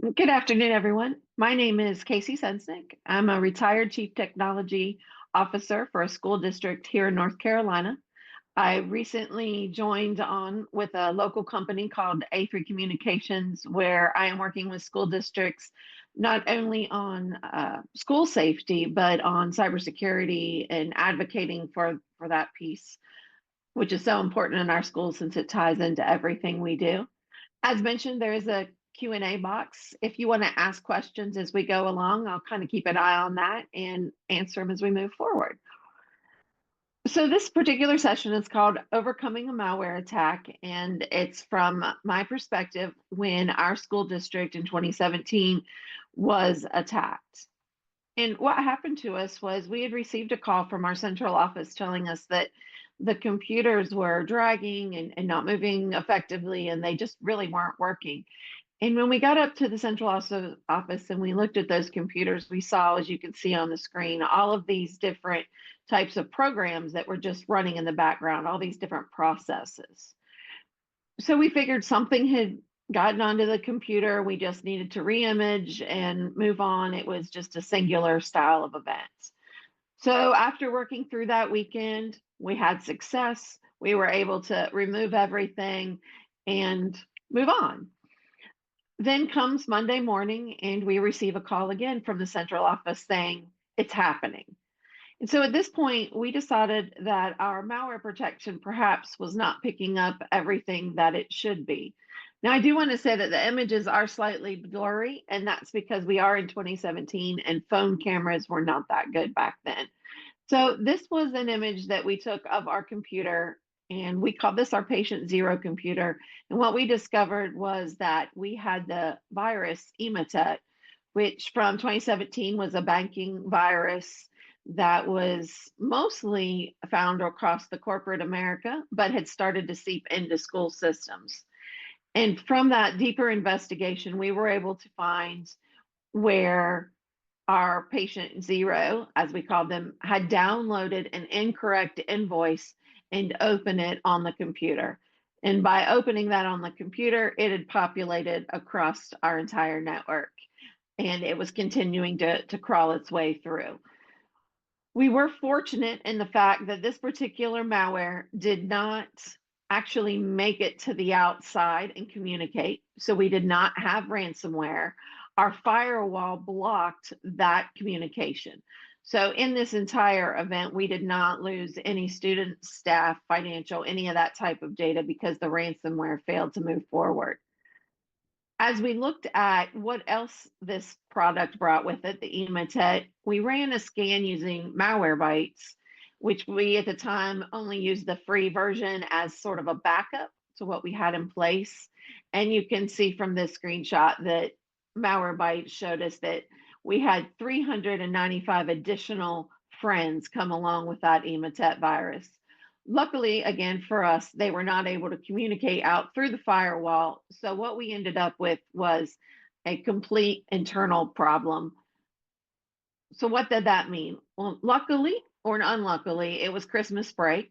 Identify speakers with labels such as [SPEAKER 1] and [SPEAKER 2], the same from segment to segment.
[SPEAKER 1] Good afternoon, everyone. My name is Kacey Sensenich. I'm a retired Chief Technology Officer for a school district here in North Carolina. I recently joined on with a local company called A3 Communications, where I am working with school districts not only on school safety, but on cybersecurity and advocating for that piece, which is so important in our schools since it ties into everything we do. As mentioned, there is a Q&A box. If you want to ask questions as we go along, I'll kind of keep an eye on that and answer them as we move forward. So this particular session is called Overcoming a Malware Attack, and it's from my perspective when our school district in 2017 was attacked. And what happened to us was we had received a call from our central office telling us that the computers were dragging and not moving effectively, and they just really weren't working. And when we got up to the central office and we looked at those computers, we saw, as you can see on the screen, all of these different types of programs that were just running in the background, all these different processes. So we figured something had gotten onto the computer. We just needed to reimage and move on. It was just a singular style of events. So after working through that weekend, we had success. We were able to remove everything and move on. Then comes Monday morning, and we receive a call again from the central office saying it's happening. And so at this point, we decided that our malware protection perhaps was not picking up everything that it should be. Now, I do want to say that the images are slightly blurry, and that's because we are in 2017 and phone cameras were not that good back then. So this was an image that we took of our computer, and we called this our patient zero computer. And what we discovered was that we had the virus Emotet, which from 2017 was a banking virus that was mostly found across the corporate America, but had started to seep into school systems. And from that deeper investigation, we were able to find where our patient zero, as we called them, had downloaded an incorrect invoice and opened it on the computer. And by opening that on the computer, it had populated across our entire network and it was continuing to crawl its way through. We were fortunate in the fact that this particular malware did not actually make it to the outside and communicate. So we did not have ransomware. Our firewall blocked that communication. So in this entire event, we did not lose any student, staff, financial, any of that type of data because the ransomware failed to move forward. As we looked at what else this product brought with it, the Emotet, we ran a scan using Malwarebytes, which we at the time only used the free version as sort of a backup to what we had in place. And you can see from this screenshot that Malwarebytes showed us that we had 395 additional friends come along with that Emotet virus. Luckily, again, for us, they were not able to communicate out through the firewall. So what we ended up with was a complete internal problem. So what did that mean? Well, luckily or unluckily, it was Christmas break.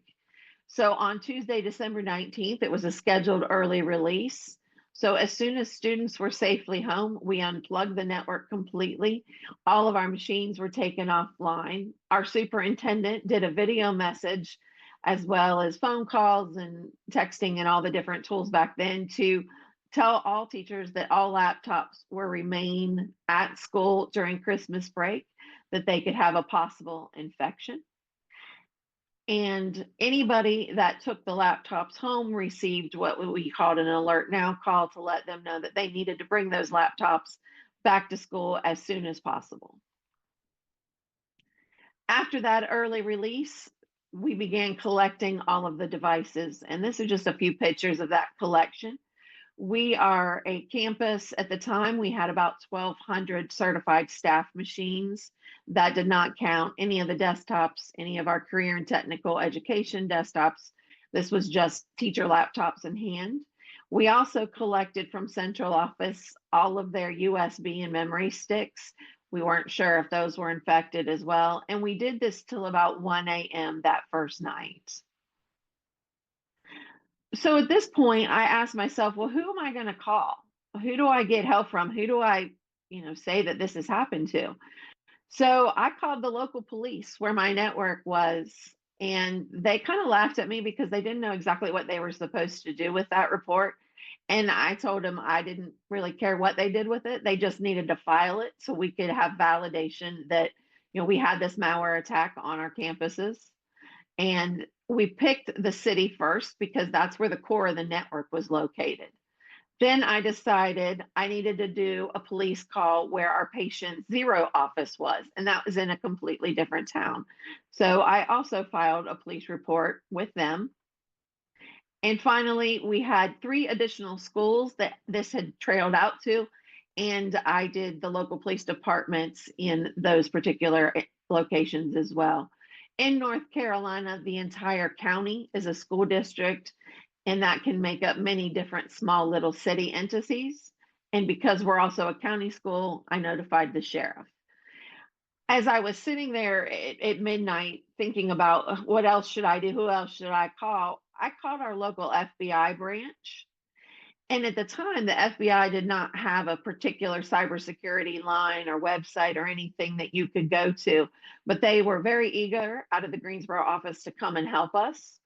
[SPEAKER 1] So on Tuesday, December 19th, it was a scheduled early release. So as soon as students were safely home, we unplugged the network completely. All of our machines were taken offline. Our superintendent did a video message as well as phone calls and texting and all the different tools back then to tell all teachers that all laptops were remain at school during Christmas break, that they could have a possible infection. And anybody that took the laptops home received what we called an alert now call to let them know that they needed to bring those laptops back to school as soon as possible. After that early release, we began collecting all of the devices. And this is just a few pictures of that collection. We are a campus. At the time, we had about 1,200 certified staff machines. That did not count any of the desktops, any of our career and technical education desktops. This was just teacher laptops in hand. We also collected from central office all of their USB and memory sticks. We weren't sure if those were infected as well. And we did this till about 1 a.m. that first night. So at this point, I asked myself, well, who am I going to call? who do I get help from? Who do I, say that this has happened to? So I called the local police where my network was, and they kind of laughed at me because they didn't know exactly what they were supposed to do with that report. And I told them I didn't really care what they did with it. They just needed to file it so we could have validation that, we had this malware attack on our campuses. And we picked the city first because that's where the core of the network was located. Then I decided I needed to do a police call where our patient zero office was, and that was in a completely different town. So I also filed a police report with them. And finally, we had 3 additional schools that this had trailed out to, and I did the local police departments in those particular locations as well. In North Carolina, the entire county is a school district, and that can make up many different small little city entities. And because we're also a county school, I notified the sheriff. As I was sitting there at midnight thinking about what else should I do, who else should I called our local FBI branch. And at the time, the FBI did not have a particular cybersecurity line or website or anything that you could go to, but they were very eager out of the Greensboro office to come and help us.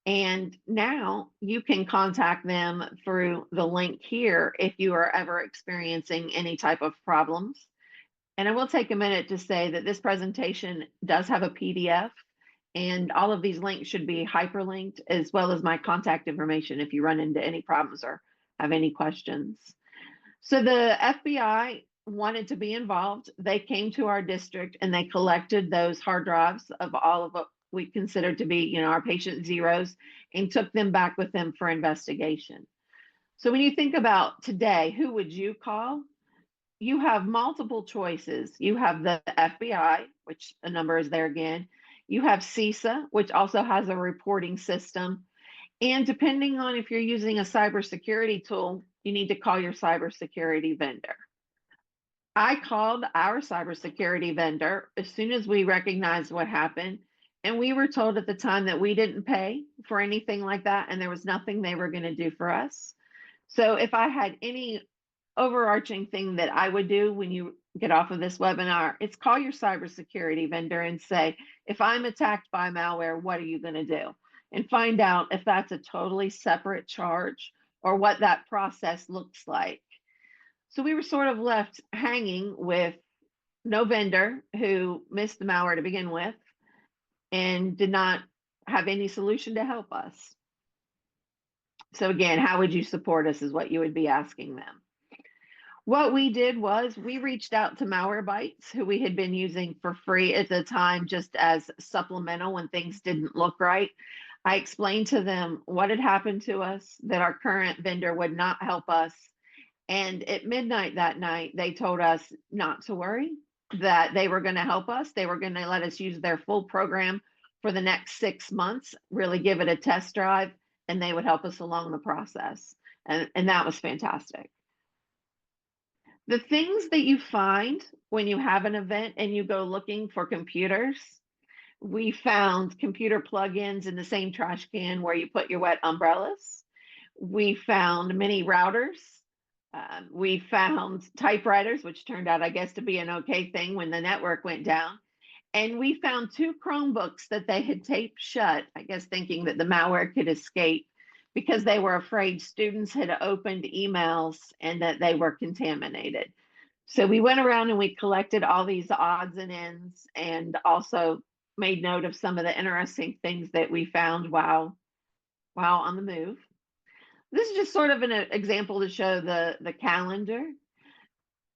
[SPEAKER 1] And now you can contact them through the link here if you are ever experiencing any type of problems. And I will take a minute to say that this presentation does have a PDF, and all of these links should be hyperlinked, as well as my contact information if you run into any problems or have any questions. So the FBI wanted to be involved. They came to our district and they collected those hard drives of all of what we considered to be, our patient zeros, and took them back with them for investigation. So when you think about today, who would you call? You have multiple choices. You have the FBI, which the number is there again. You have CISA, which also has a reporting system. And depending on if you're using a cybersecurity tool, you need to call your cybersecurity vendor. I called our cybersecurity vendor as soon as we recognized what happened. And we were told at the time that we didn't pay for anything like that, and there was nothing they were going to do for us. So if I had any overarching thing that I would do when you get off of this webinar, it's call your cybersecurity vendor and say, if I'm attacked by malware, what are you going to do? And find out if that's a totally separate charge or what that process looks like. So we were sort of left hanging with no vendor who missed the malware to begin with and did not have any solution to help us. So again, how would you support us is what you would be asking them. What we did was we reached out to Malwarebytes, who we had been using for free at the time, just as supplemental when things didn't look right. I explained to them what had happened to us, that our current vendor would not help us. And at midnight that night, they told us not to worry, that they were going to help us. They were going to let us use their full program for the next 6 months, really give it a test drive, and they would help us along the process. And that was fantastic. The things that you find when you have an event and you go looking for computers, we found computer plugins in the same trash can where you put your wet umbrellas. We found mini routers. We found typewriters, which turned out, I guess, to be an okay thing when the network went down. And we found 2 Chromebooks that they had taped shut, I guess, thinking that the malware could escape because they were afraid students had opened emails and that they were contaminated. So we went around and we collected all these odds and ends and also made note of some of the interesting things that we found while on the move. This is just sort of an example to show the calendar.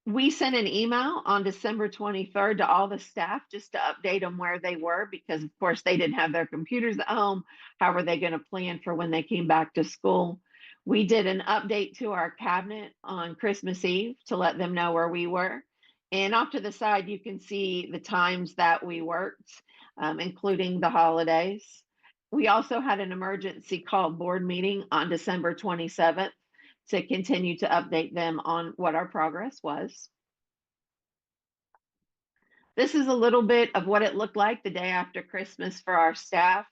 [SPEAKER 1] We sent an email on December 23rd to all the staff just to update them where they were because, of course, they didn't have their computers at home. How were they going to plan for when they came back to school? We did an update to our cabinet on Christmas Eve to let them know where we were. And off to the side, you can see the times that we worked, including the holidays. We also had an emergency call board meeting on December 27th to continue to update them on what our progress was. This is a little bit of what it looked like the day after Christmas for our staff.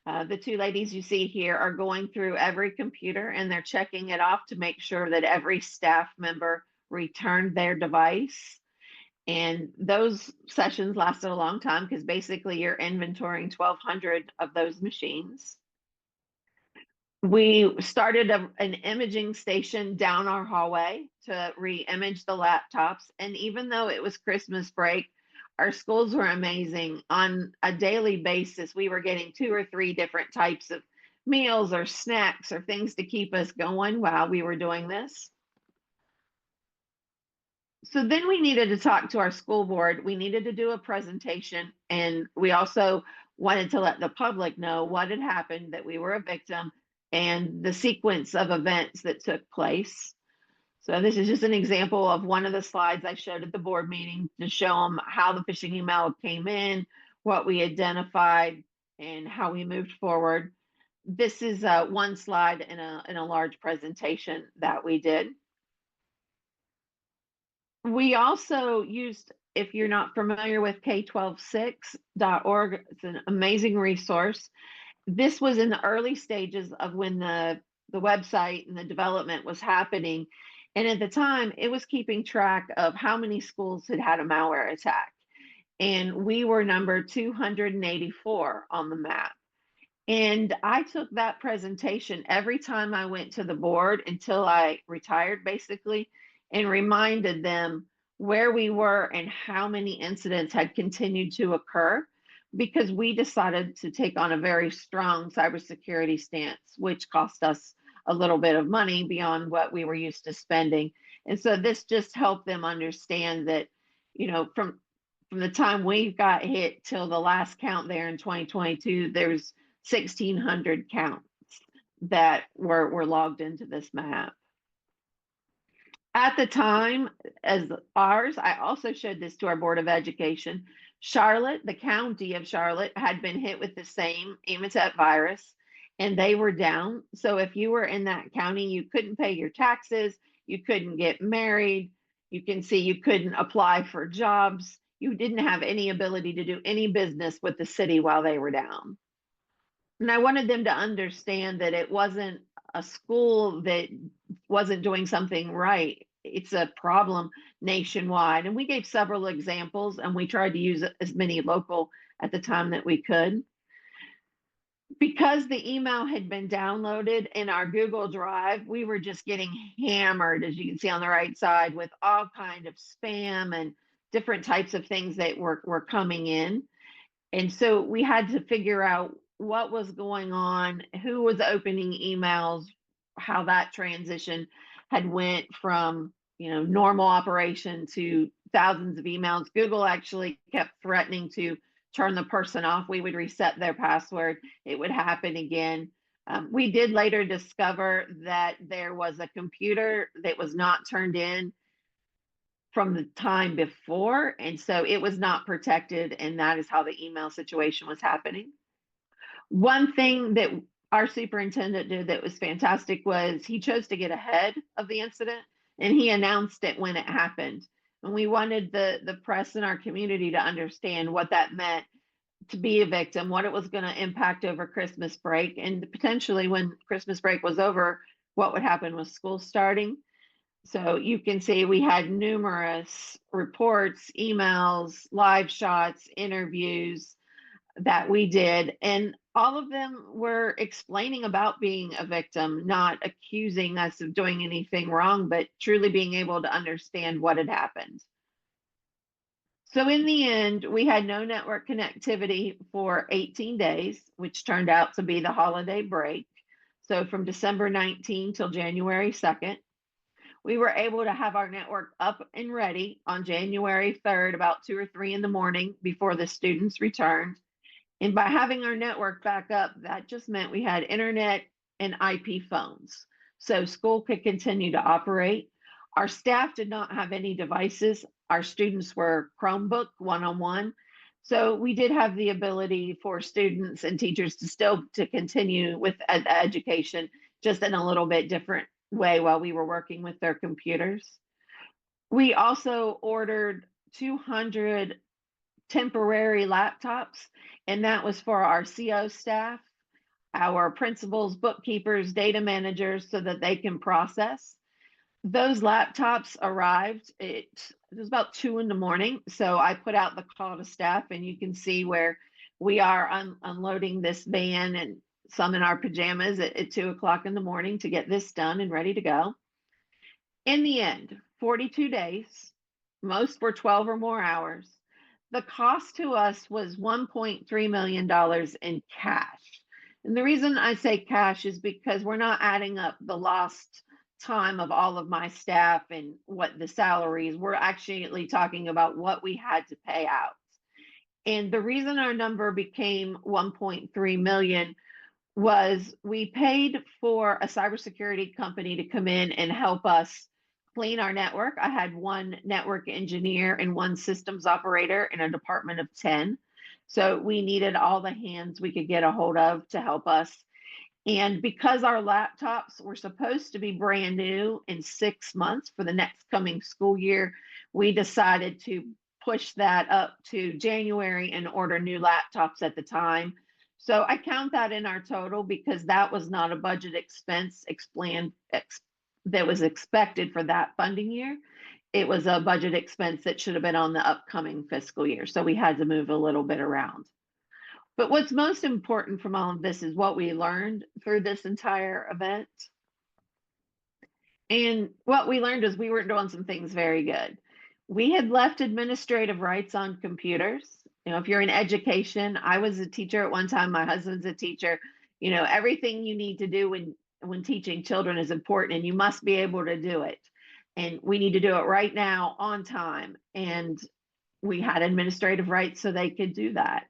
[SPEAKER 1] The two ladies you see here are going through every computer and they're checking it off to make sure that every staff member returned their device. And those sessions lasted a long time because basically you're inventorying 1,200 of those machines. We started an imaging station down our hallway to re-image the laptops. And even though it was Christmas break, our schools were amazing. On a daily basis, we were getting 2 or 3 different types of meals or snacks or things to keep us going while we were doing this. So then we needed to talk to our school board. We needed to do a presentation, and we also wanted to let the public know what had happened, that we were a victim, and the sequence of events that took place. So this is just an example of one of the slides I showed at the board meeting to show them how the phishing email came in, what we identified, and how we moved forward. This is one slide in a large presentation that we did. We also used, if you're not familiar with K126.org, it's an amazing resource. This was in the early stages of when the website and the development was happening. And at the time, it was keeping track of how many schools had had a malware attack. And we were number 284 on the map. And I took that presentation every time I went to the board until I retired, basically, and reminded them where we were and how many incidents had continued to occur because we decided to take on a very strong cybersecurity stance, which cost us a little bit of money beyond what we were used to spending. And so this just helped them understand that, from the time we got hit till the last count there in 2022, there's 1,600 counts that were logged into this map. At the time, as ours, I also showed this to our Board of Education. Charlotte, the county of Charlotte, had been hit with the same Ematet virus, and they were down. So if you were in that county, you couldn't pay your taxes, you couldn't get married, you can see you couldn't apply for jobs, you didn't have any ability to do any business with the city while they were down. And I wanted them to understand that it wasn't a school that wasn't doing something right. It's a problem nationwide. And we gave several examples and we tried to use as many local at the time that we could. Because the email had been downloaded in our Google Drive, we were just getting hammered, as you can see on the right side, with all kind of spam and different types of things that were coming in. And so we had to figure out what was going on, who was opening emails, how that transition had went from, normal operation to thousands of emails. Google actually kept threatening to turn the person off. We would reset their password. It would happen again. We did later discover that there was a computer that was not turned in from the time before. And so it was not protected. And that is how the email situation was happening. One thing that our superintendent did that was fantastic was he chose to get ahead of the incident and he announced it when it happened. And we wanted the press and our community to understand what that meant to be a victim, what it was going to impact over Christmas break, and potentially when Christmas break was over, what would happen with school starting. So you can see we had numerous reports, emails, live shots, interviews that we did, and all of them were explaining about being a victim, not accusing us of doing anything wrong, but truly being able to understand what had happened. So in the end, we had no network connectivity for 18 days, which turned out to be the holiday break. So from December 19 till January 2nd, we were able to have our network up and ready on January 3rd, about 2 or 3 in the morning before the students returned. And by having our network back up, that just meant we had internet and IP phones. So school could continue to operate. Our staff did not have any devices. Our students were Chromebook one-on-one. So we did have the ability for students and teachers to continue with education, just in a little bit different way while we were working with their computers. We also ordered 200 temporary laptops, and that was for our CO staff our principals, bookkeepers, data managers so that they can process. Those laptops arrived. It was about 2 in the morning. So I put out the call to staff, and you can see where we are unloading this van and some in our pajamas at 2 o'clock in the morning to get this done and ready to go. In the end, 42 days, most were 12 or more hours. The cost to us was $1.3 million in cash. And the reason I say cash is because we're not adding up the lost time of all of my staff and what the salaries. We're actually talking about what we had to pay out. And the reason our number became 1.3 million was we paid for a cybersecurity company to come in and help us clean our network. I had one network engineer and one systems operator in a department of 10. So we needed all the hands we could get a hold of to help us. And because our laptops were supposed to be brand new in 6 months for the next coming school year, we decided to push that up to January and order new laptops at the time. So I count that in our total because that was not a budget expense that was expected for that funding year. It was a budget expense that should have been on the upcoming fiscal year. So we had to move a little bit around. But what's most important from all of this is what we learned through this entire event. And what we learned is we weren't doing some things very good. We had left administrative rights on computers. You know, if you're in education, I was a teacher at one time, my husband's a teacher. You know, everything you need to do when teaching children is important, and you must be able to do it. And we need to do it right now on time. And we had administrative rights so they could do that.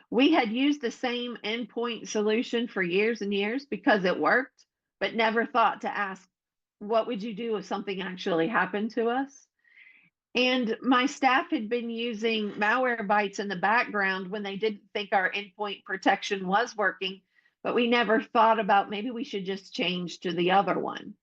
[SPEAKER 1] We had used the same endpoint solution for years and years because it worked, but never thought to ask, what would you do if something actually happened to us? And my staff had been using malware bytes in the background when they didn't think our endpoint protection was working, but we never thought about maybe we should just change to the other one.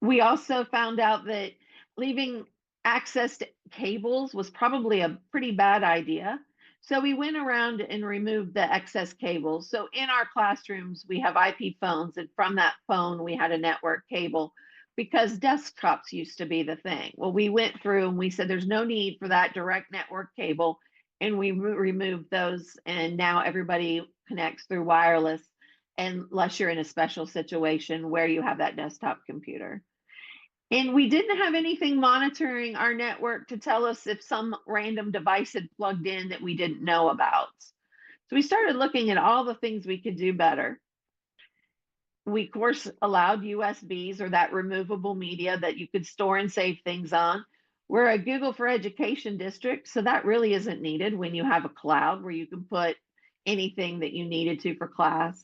[SPEAKER 1] We also found out that leaving access to cables was probably a pretty bad idea. So we went around and removed the excess cables. So in our classrooms, we have IP phones, and from that phone, we had a network cable because desktops used to be the thing. Well, we went through and we said there's no need for that direct network cable, and we removed those, and now everybody connects through wireless unless you're in a special situation where you have that desktop computer. And we didn't have anything monitoring our network to tell us if some random device had plugged in that we didn't know about. So we started looking at all the things we could do better. We, of course, allowed USBs, or that removable media that you could store and save things on. We're a Google for Education district, so that really isn't needed when you have a cloud where you can put anything that you needed to for class.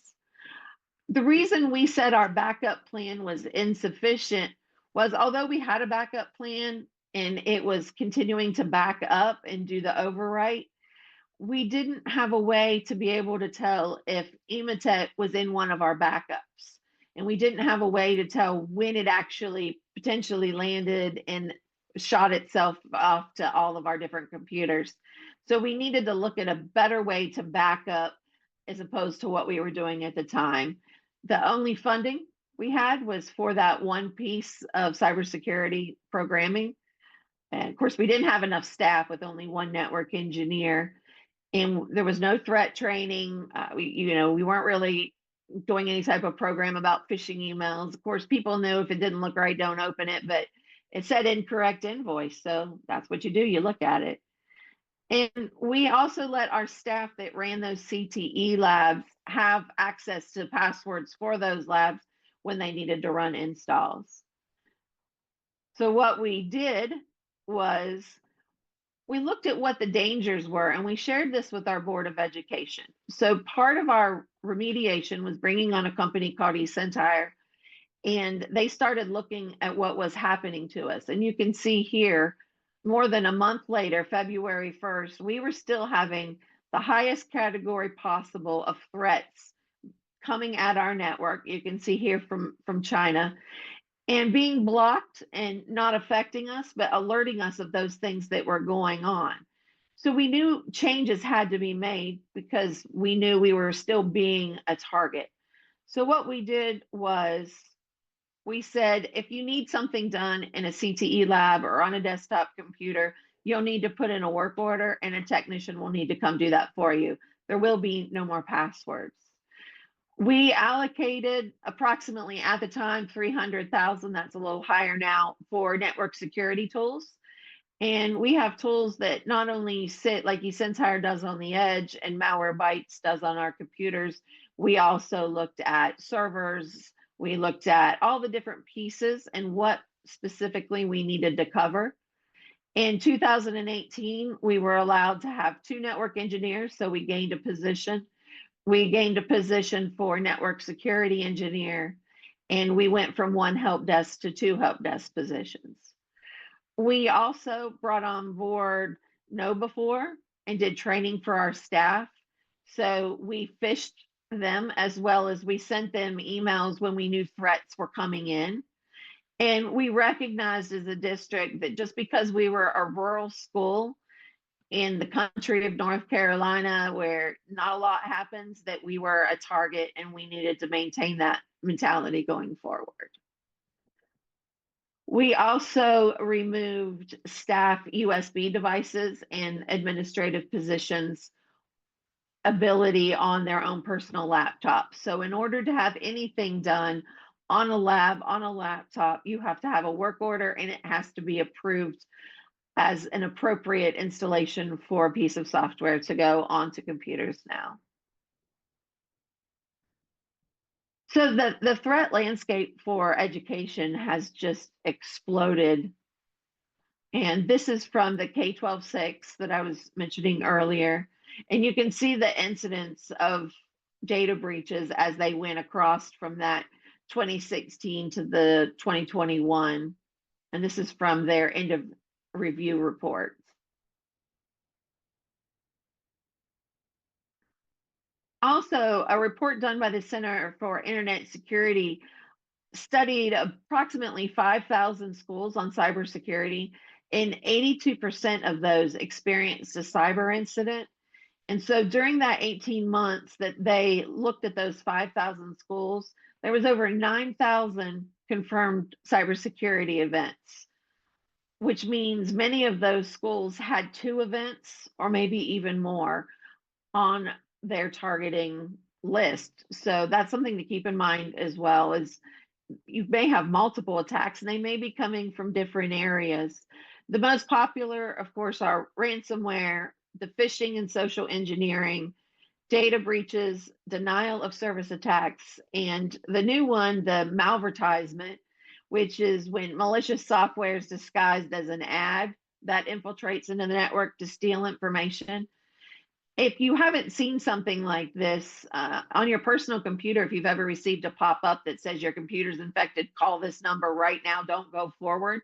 [SPEAKER 1] The reason we said our backup plan was insufficient was, although we had a backup plan and it was continuing to back up and do the overwrite, we didn't have a way to be able to tell if Emotet was in one of our backups. And we didn't have a way to tell when it actually potentially landed and shot itself off to all of our different computers. So we needed to look at a better way to back up as opposed to what we were doing at the time. The only funding we had was for that one piece of cybersecurity programming. And of course, we didn't have enough staff with only one network engineer, and there was no threat training. We weren't really doing any type of program about phishing emails. Of course, people knew if it didn't look right, don't open it, but it said incorrect invoice. So that's what you do, you look at it. And we also let our staff that ran those CTE labs have access to passwords for those labs when they needed to run installs. So what we did was we looked at what the dangers were, and we shared this with our Board of Education. So part of our remediation was bringing on a company called eCentire, and they started looking at what was happening to us. And you can see here, more than a month later, February 1st, we were still having the highest category possible of threats coming at our network. You can see here from China, and being blocked and not affecting us, but alerting us of those things that were going on. So we knew changes had to be made because we knew we were still being a target. So what we did was we said, if you need something done in a CTE lab or on a desktop computer, you'll need to put in a work order and a technician will need to come do that for you. There will be no more passwords. We allocated approximately at the time 300,000, that's a little higher now, for network security tools. And we have tools that not only sit like eSense does on the edge and Malwarebytes does on our computers, we also looked at servers, we looked at all the different pieces and what specifically we needed to cover. In 2018, we were allowed to have 2 network engineers, so we gained a position. We gained a position for network security engineer, and we went from 1 help desk to 2 help desk positions. We also brought on board KnowBe4 and did training for our staff. So we phished them as well as we sent them emails when we knew threats were coming in. And we recognized as a district that just because we were a rural school in the country of North Carolina where not a lot happens, that we were a target and we needed to maintain that mentality going forward. We also removed staff USB devices and administrative positions ability on their own personal laptops. So in order to have anything done on a lab, on a laptop, you have to have a work order and it has to be approved as an appropriate installation for a piece of software to go onto computers now. So the threat landscape for education has just exploded. And this is from the K-12-6 that I was mentioning earlier. And you can see the incidence of data breaches as they went across from that 2016 to the 2021. And this is from their end of review report. Also, a report done by the Center for Internet Security studied approximately 5,000 schools on cybersecurity, and 82% of those experienced a cyber incident. And so during that 18 months that they looked at those 5,000 schools, there was over 9,000 confirmed cybersecurity events, which means many of those schools had 2 events or maybe even more on their targeting list. So that's something to keep in mind as well, is you may have multiple attacks and they may be coming from different areas. The most popular, of course, are ransomware, the phishing and social engineering, data breaches, denial of service attacks, and the new one, the malvertisement, which is when malicious software is disguised as an ad that infiltrates into the network to steal information. If you haven't seen something like this on your personal computer, if you've ever received a pop-up that says your computer's infected, call this number right now, don't go forward,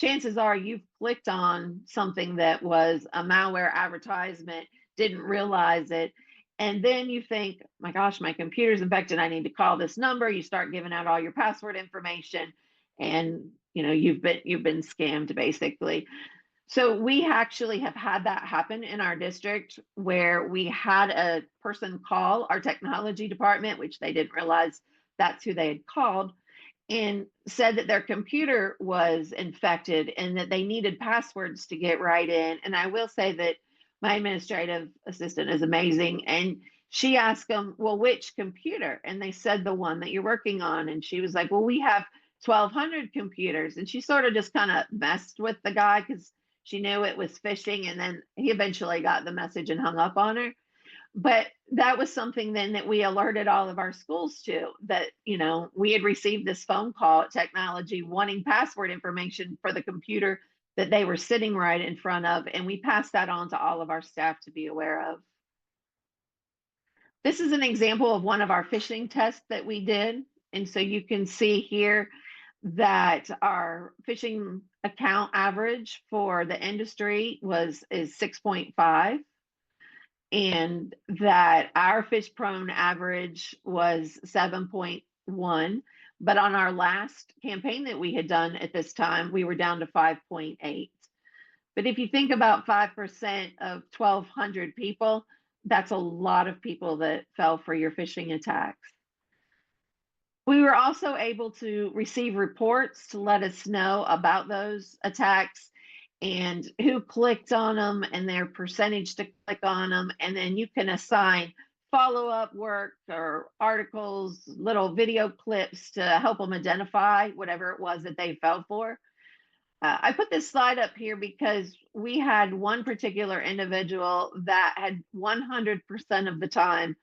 [SPEAKER 1] chances are you've clicked on something that was a malware advertisement, didn't realize it, and then you think, my gosh, my computer's infected, I need to call this number. You start giving out all your password information, and you've been scammed basically. So we actually have had that happen in our district where we had a person call our technology department, which they didn't realize that's who they had called, and said that their computer was infected and that they needed passwords to get right in. And I will say that my administrative assistant is amazing. And she asked them, well, which computer? And they said the one that you're working on. And she was like, well, we have 1,200 computers. And she sort of just kind of messed with the guy because she knew it was phishing, and then he eventually got the message and hung up on her. But that was something then that we alerted all of our schools to, that, we had received this phone call at technology wanting password information for the computer that they were sitting right in front of. And we passed that on to all of our staff to be aware of. This is an example of one of our phishing tests that we did. And so you can see here that our phishing account average for the industry is 6.5, and that our phish prone average was 7.1. But on our last campaign that we had done at this time, we were down to 5.8. But if you think about 5% of 1,200 people, that's a lot of people that fell for your phishing attacks. We were also able to receive reports to let us know about those attacks and who clicked on them and their percentage to click on them. And then you can assign follow-up work or articles, little video clips to help them identify whatever it was that they fell for. I put this slide up here because we had one particular individual that had 100% of the time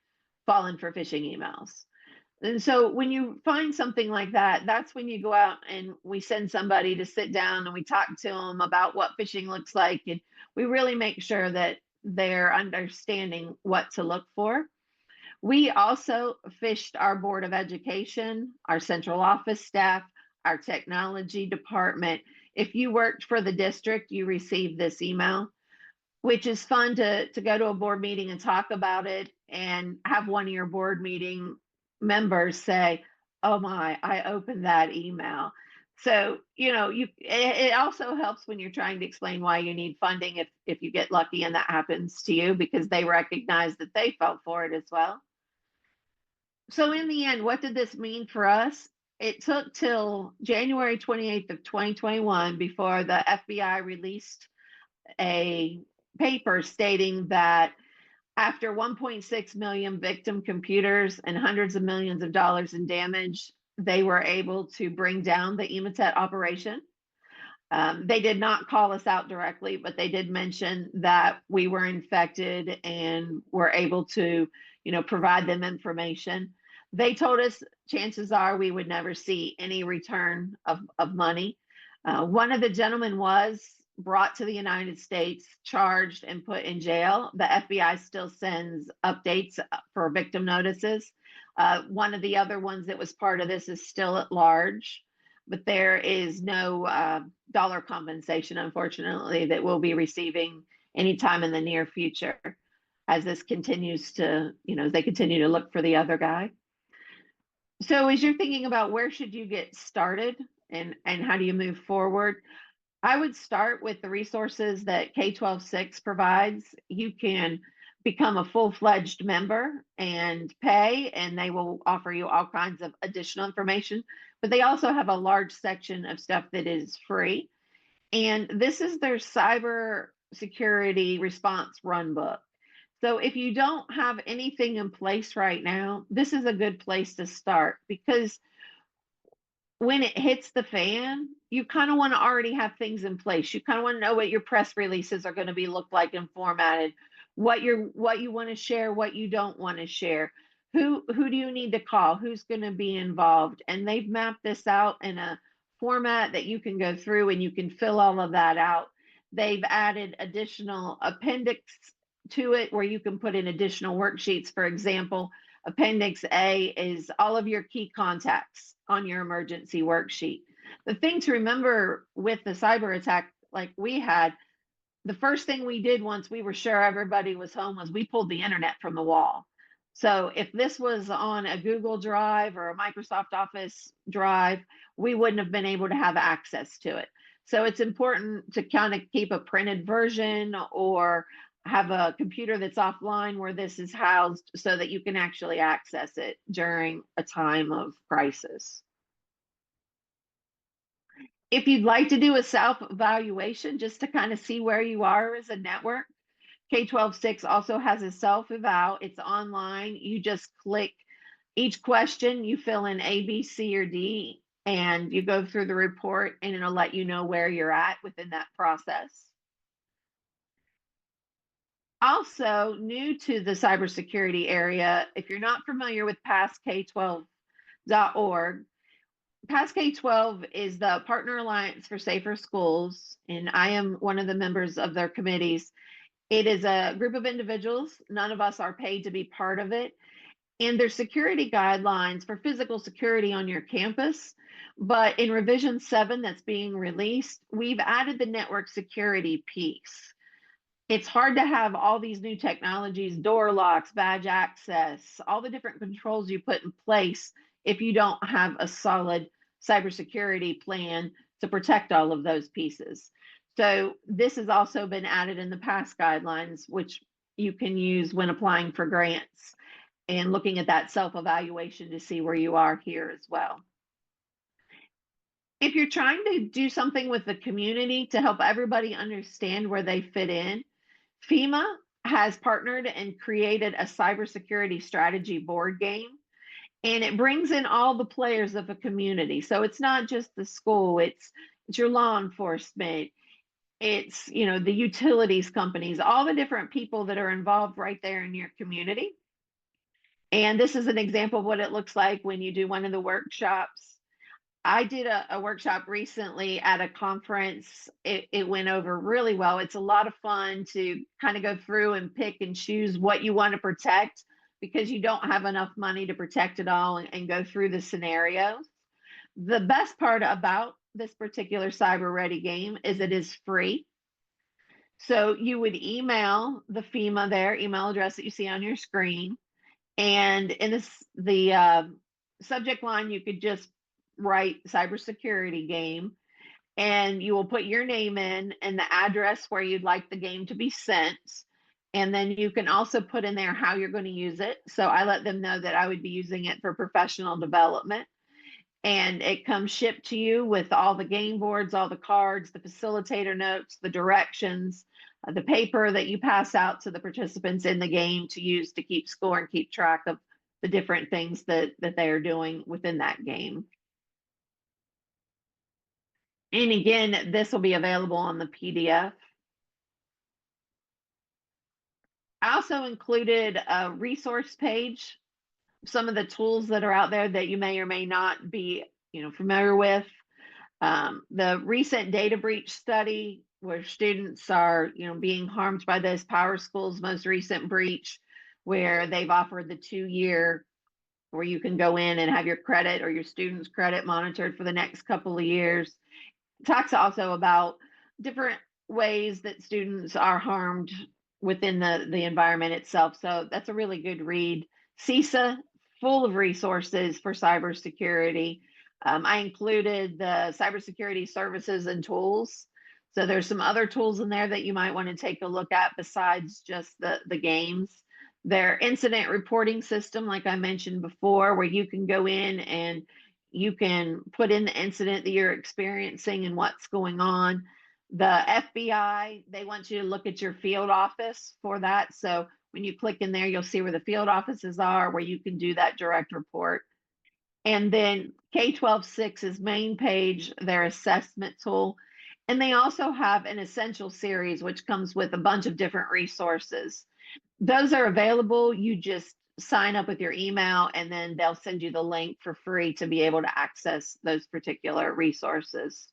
[SPEAKER 1] fallen for phishing emails. And so when you find something like that, that's when you go out and we send somebody to sit down and we talk to them about what phishing looks like. And we really make sure that they're understanding what to look for. We also phished our Board of Education, our central office staff, our technology department. If you worked for the district, you received this email, which is fun to go to a board meeting and talk about it and have one of your board meeting members say, oh my, I opened that email. So, it also helps when you're trying to explain why you need funding if you get lucky and that happens to you, because they recognize that they fell for it as well. So in the end, what did this mean for us? It took till January 28th of 2021 before the FBI released a paper stating that after 1.6 million victim computers and hundreds of millions of dollars in damage, they were able to bring down the Emotet operation. They did not call us out directly, but they did mention that we were infected and were able to, provide them information. They told us chances are we would never see any return of money. One of the gentlemen was brought to the United States, charged, and put in jail. The FBI still sends updates for victim notices. One of the other ones that was part of this is still at large, but there is no dollar compensation, unfortunately, that we'll be receiving anytime in the near future as this continues to, they continue to look for the other guy. So as you're thinking about where should you get started and how do you move forward, I would start with the resources that K-12-6 provides. You can become a full-fledged member and pay, and they will offer you all kinds of additional information. But they also have a large section of stuff that is free. And this is their cybersecurity response run book. So if you don't have anything in place right now, this is a good place to start, because when it hits the fan, you kind of want to already have things in place. You kind of want to know what your press releases are going to be look like and formatted, what you want to share, what you don't want to share. Who do you need to call? Who's going to be involved? And they've mapped this out in a format that you can go through and you can fill all of that out. They've added additional appendix to it where you can put in additional worksheets. For example, Appendix A is all of your key contacts on your emergency worksheet. The thing to remember with the cyber attack like we had, the first thing we did once we were sure everybody was home was we pulled the internet from the wall. So if this was on a Google Drive or a Microsoft Office drive, we wouldn't have been able to have access to it. So it's important to kind of keep a printed version or have a computer that's offline where this is housed so that you can actually access it during a time of crisis. If you'd like to do a self-evaluation just to kind of see where you are as a network, K-12-6 also has a self-eval. It's online. You just click each question, you fill in A, B, C, or D, and you go through the report and it'll let you know where you're at within that process. Also, new to the cybersecurity area, if you're not familiar with passK12.org, PassK12 is the Partner Alliance for Safer Schools, and I am one of the members of their committees. It is a group of individuals. None of us are paid to be part of it. And there's security guidelines for physical security on your campus. But in revision 7 that's being released, we've added the network security piece. It's hard to have all these new technologies, door locks, badge access, all the different controls you put in place if you don't have a solid cybersecurity plan to protect all of those pieces. So this has also been added in the past guidelines, which you can use when applying for grants and looking at that self-evaluation to see where you are here as well. If you're trying to do something with the community to help everybody understand where they fit in, FEMA has partnered and created a cybersecurity strategy board game, and it brings in all the players of a community. So it's not just the school, it's your law enforcement, it's, you know, the utilities companies, all the different people that are involved right there in your community. And this is an example of what it looks like when you do one of the workshops. I did a workshop recently at a conference. It went over really well. It's a lot of fun to kind of go through and pick and choose what you want to protect because you don't have enough money to protect it all and go through the scenarios. The best part about this particular Cyber Ready game is it is free. So you would email the FEMA, their email address that you see on your screen, and in the subject line, you could just write cybersecurity game, and you will put your name in and the address where you'd like the game to be sent. And then you can also put in there how you're going to use it. So I let them know that I would be using it for professional development. And it comes shipped to you with all the game boards, all the cards, the facilitator notes, the directions, the paper that you pass out to the participants in the game to use to keep score and keep track of the different things that they are doing within that game. And again, this will be available on the PDF. I also included a resource page, some of the tools that are out there that you may or may not be, you know, familiar with. The recent data breach study where students are, you know, being harmed by this, Power School's most recent breach, where they've offered the 2-year where you can go in and have your credit or your students' credit monitored for the next couple of years. It talks also about different ways that students are harmed within the environment itself. So that's a really good read. CISA, full of resources for cybersecurity. I included the cybersecurity services and tools. So there's some other tools in there that you might want to take a look at besides just the games. Their incident reporting system, like I mentioned before, where you can go in and you can put in the incident that you're experiencing and what's going on. The FBI, they want you to look at your field office for that. So when you click in there, you'll see where the field offices are, where you can do that direct report. And then K-12-6's main page, their assessment tool. And they also have an essential series, which comes with a bunch of different resources. Those are available. You just sign up with your email, and then they'll send you the link for free to be able to access those particular resources.